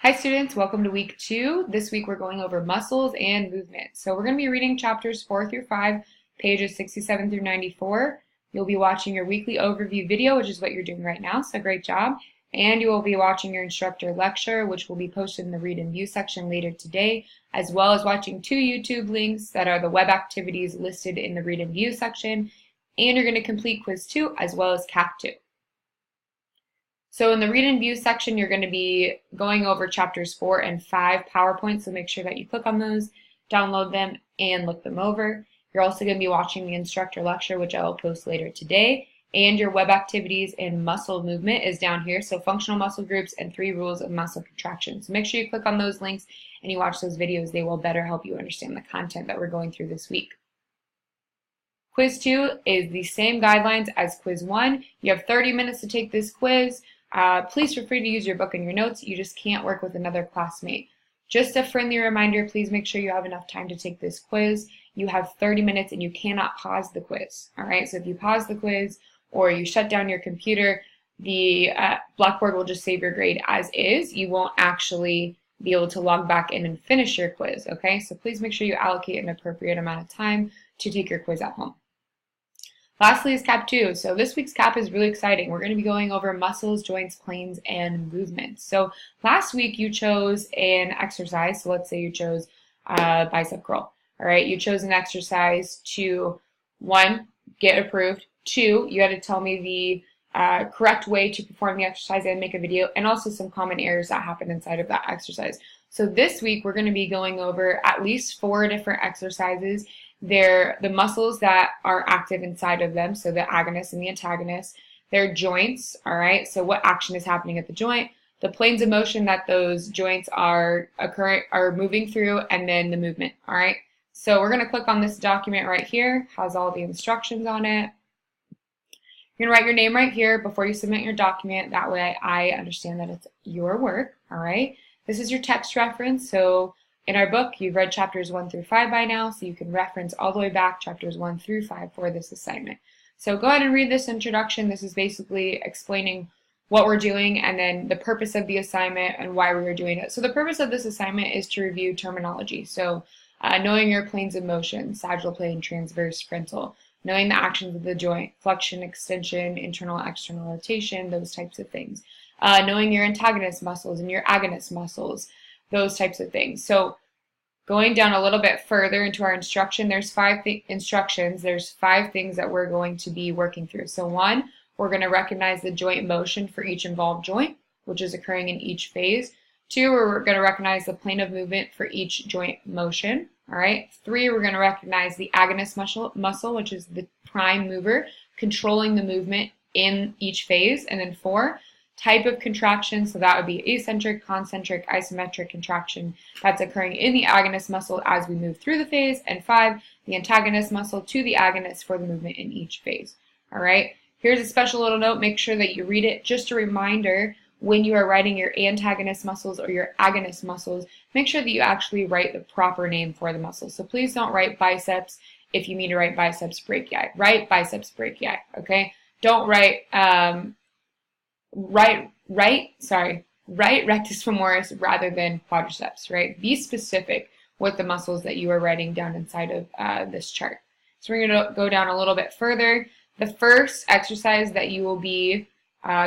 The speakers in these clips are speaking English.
Hi students, welcome to week 2. This week we're going over muscles and movement. So we're going to be reading chapters 4 through 5, pages 67 through 94. You'll be watching your weekly overview video, which is what you're doing right now, so great job. And you will be watching your instructor lecture, which will be posted in the read and view section later today, as well as watching 2 YouTube links that are the web activities listed in the read and view section. And you're going to complete quiz 2 as well as CAP 2. So in the read and view section, you're going to be going over chapters 4 and 5 PowerPoint, so make sure that you click on those, download them, and look them over. You're also going to be watching the instructor lecture, which I will post later today, and your web activities and muscle movement is down here, so functional muscle groups and 3 rules of muscle contraction. So make sure you click on those links and you watch those videos. They will better help you understand the content that we're going through this week. Quiz 2 is the same guidelines as quiz 1. You have 30 minutes to take this quiz. Please feel free to use your book and your notes. You just can't work with another classmate. Just a friendly reminder, please make sure you have enough time to take this quiz. You have 30 minutes and you cannot pause the quiz. All right, so if you pause the quiz or you shut down your computer, the Blackboard will just save your grade as is. You won't actually be able to log back in and finish your quiz, okay? So please make sure you allocate an appropriate amount of time to take your quiz at home. Lastly is CAP 2. So this week's CAP is really exciting. We're going to be going over muscles, joints, planes, and movements. So last week you chose an exercise. So let's say you chose bicep curl. All right, you chose an exercise to, 1, get approved. 2, you had to tell me the correct way to perform the exercise and make a video, and also some common errors that happen inside of that exercise. So this week we're going to be going over at least 4 different exercises. They're the muscles that are active inside of them, so the agonist and the antagonist. They're joints, all right, so what action is happening at the joint, the planes of motion that those joints are moving through, and then the movement, all right. So we're going to click on this document right here, has all the instructions on it. You're going to write your name right here before you submit your document. That way I understand that it's your work, all right. This is your text reference, so in our book, you've read chapters 1 through 5 by now, so you can reference all the way back chapters 1 through 5 for this assignment. So go ahead and read this introduction. This is basically explaining what we're doing and then the purpose of the assignment and why we were doing it. So the purpose of this assignment is to review terminology. So knowing your planes of motion, sagittal plane, transverse, frontal, knowing the actions of the joint, flexion, extension, internal, external rotation, those types of things. Knowing your antagonist muscles and your agonist muscles, those types of things. So going down a little bit further into our instruction, there's 5 instructions. There's 5 things that we're going to be working through. So 1, we're going to recognize the joint motion for each involved joint, which is occurring in each phase. 2, we're going to recognize the plane of movement for each joint motion. All right. 3, we're going to recognize the agonist muscle, which is the prime mover, controlling the movement in each phase. And then 4, type of contraction, so that would be eccentric, concentric, isometric contraction that's occurring in the agonist muscle as we move through the phase, and 5, the antagonist muscle to the agonist for the movement in each phase. All right, here's a special little note, make sure that you read it. Just a reminder, when you are writing your antagonist muscles or your agonist muscles, make sure that you actually write the proper name for the muscle. So please don't write biceps if you mean to write biceps brachii. Write biceps brachii, okay? Don't write right rectus femoris rather than quadriceps, right? Be specific with the muscles that you are writing down inside of this chart. So we're going to go down a little bit further. The first exercise that you will be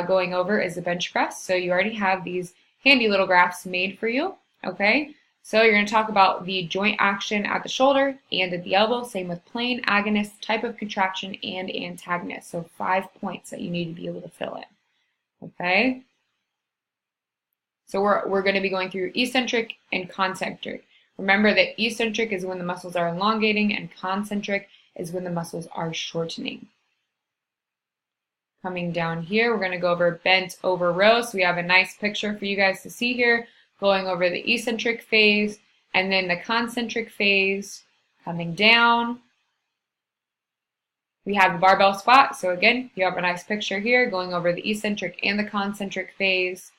going over is the bench press. So you already have these handy little graphs made for you, okay? So you're going to talk about the joint action at the shoulder and at the elbow, same with plane, agonist, type of contraction, and antagonist. So 5 points that you need to be able to fill in. Okay, so we're going to be going through eccentric and concentric. Remember that eccentric is when the muscles are elongating and concentric is when the muscles are shortening. Coming down here, we're going to go over bent over row. So we have a nice picture for you guys to see here, going over the eccentric phase and then the concentric phase coming down. We have the barbell squat, so again, you have a nice picture here going over the eccentric and the concentric phase.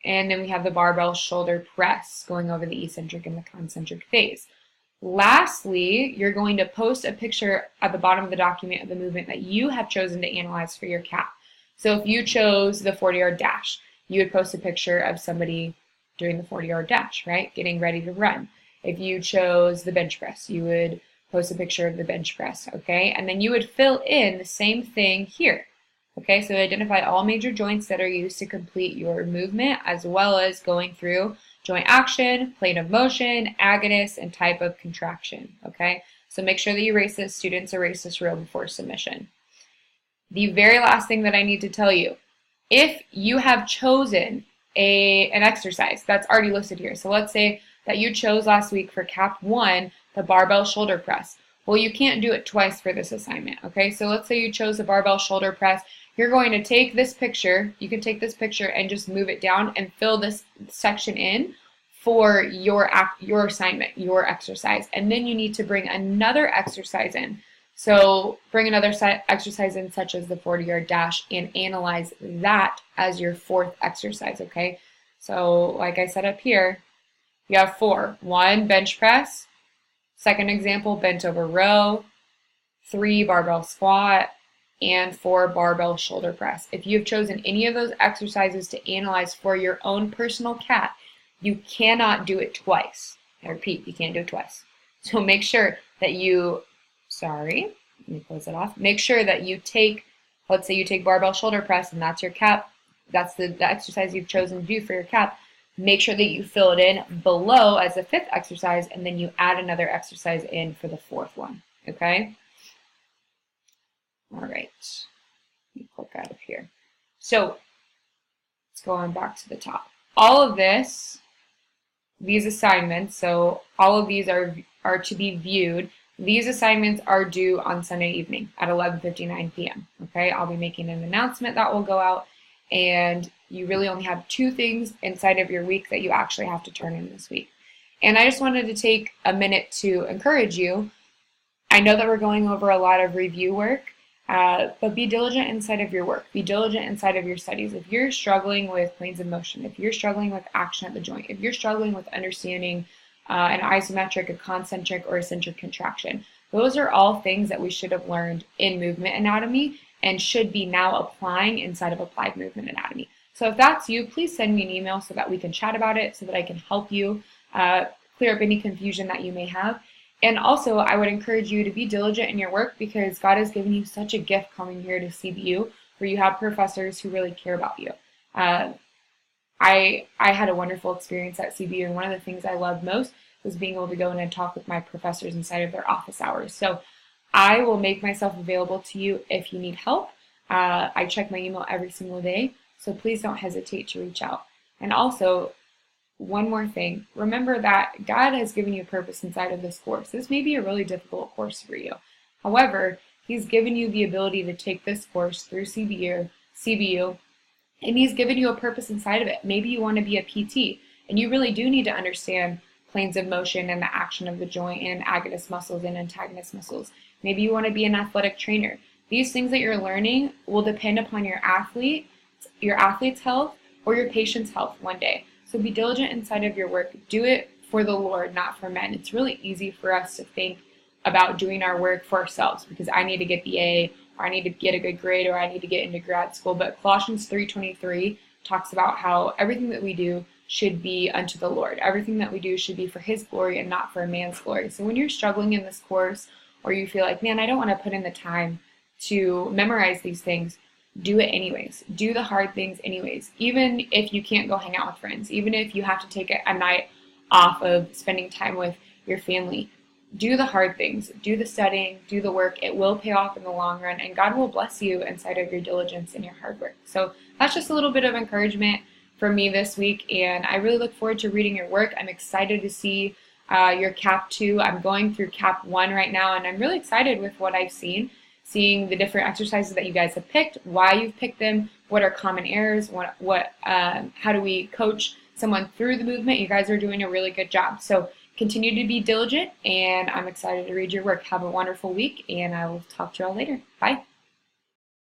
And then we have the barbell shoulder press going over the eccentric and the concentric phase. Lastly, you're going to post a picture at the bottom of the document of the movement that you have chosen to analyze for your CAP. So if you chose the 40-yard dash, you would post a picture of somebody doing the 40-yard dash, right? Getting ready to run. If you chose the bench press, you would post a picture of the bench press, okay? And then you would fill in the same thing here, okay? So identify all major joints that are used to complete your movement, as well as going through joint action, plane of motion, agonist, and type of contraction, okay? So make sure that you erase this. Students, erase this row before submission. The very last thing that I need to tell you, if you have chosen an exercise that's already listed here, so let's say that you chose last week for Cap 1 the barbell shoulder press. Well, you can't do it twice for this assignment, okay? So let's say you chose the barbell shoulder press. You're going to take this picture, you can take this picture and just move it down and fill this section in for your assignment, your exercise. And then you need to bring another exercise in. So bring another exercise in, such as the 40-yard dash, and analyze that as your fourth exercise, okay? So like I said up here, you have 4. 1, bench press. Second example, bent over row. 3, barbell squat. And 4, barbell shoulder press. If you've chosen any of those exercises to analyze for your own personal cat, you cannot do it twice. I repeat, you can't do it twice. So make sure that you, let me close it off. Make sure that you take, let's say you take barbell shoulder press and that's your cap. That's the exercise you've chosen to do for your cap. Make sure that you fill it in below as the 5th exercise, and then you add another exercise in for the 4th one, okay? All right, let me click out of here. So let's go on back to the top. All of this, these assignments, so all of these are to be viewed. These assignments are due on Sunday evening at 11:59 p.m., okay? I'll be making an announcement that will go out, and you really only have 2 things inside of your week that you actually have to turn in this week. And I just wanted to take a minute to encourage you. I know that we're going over a lot of review work, but be diligent inside of your work. Be diligent inside of your studies. If you're struggling with planes of motion, if you're struggling with action at the joint, if you're struggling with understanding an isometric, a concentric, or eccentric contraction, those are all things that we should have learned in movement anatomy and should be now applying inside of applied movement anatomy. So if that's you, please send me an email so that we can chat about it, so that I can help you clear up any confusion that you may have. And also, I would encourage you to be diligent in your work, because God has given you such a gift coming here to CBU, where you have professors who really care about you. I had a wonderful experience at CBU, and one of the things I loved most was being able to go in and talk with my professors inside of their office hours. So I will make myself available to you if you need help. I check my email every single day, so please don't hesitate to reach out. And also, one more thing, remember that God has given you a purpose inside of this course. This may be a really difficult course for you. However, He's given you the ability to take this course through CBU, and He's given you a purpose inside of it. Maybe you want to be a PT, and you really do need to understand planes of motion and the action of the joint and agonist muscles and antagonist muscles. Maybe you want to be an athletic trainer. These things that you're learning will depend upon your athlete's health or your patient's health one day. So be diligent inside of your work. Do it for the Lord, not for men. It's really easy for us to think about doing our work for ourselves, because I need to get the A, or I need to get a good grade, or I need to get into grad school. But Colossians 3:23 talks about how everything that we do should be unto the Lord. Everything that we do should be for His glory and not for a man's glory. So when you're struggling in this course, or you feel like, man, I don't want to put in the time to memorize these things, do it anyways. Do the hard things anyways. Even if you can't go hang out with friends, even if you have to take a night off of spending time with your family, do the hard things. Do the studying, do the work. It will pay off in the long run, and God will bless you inside of your diligence and your hard work. So that's just a little bit of encouragement for me this week, and I really look forward to reading your work. I'm excited to see your Cap 2. I'm going through Cap 1 right now, and I'm really excited with what I've seen, seeing the different exercises that you guys have picked, why you've picked them, what are common errors, how do we coach someone through the movement. You guys are doing a really good job. So continue to be diligent, and I'm excited to read your work. Have a wonderful week, and I will talk to you all later. Bye.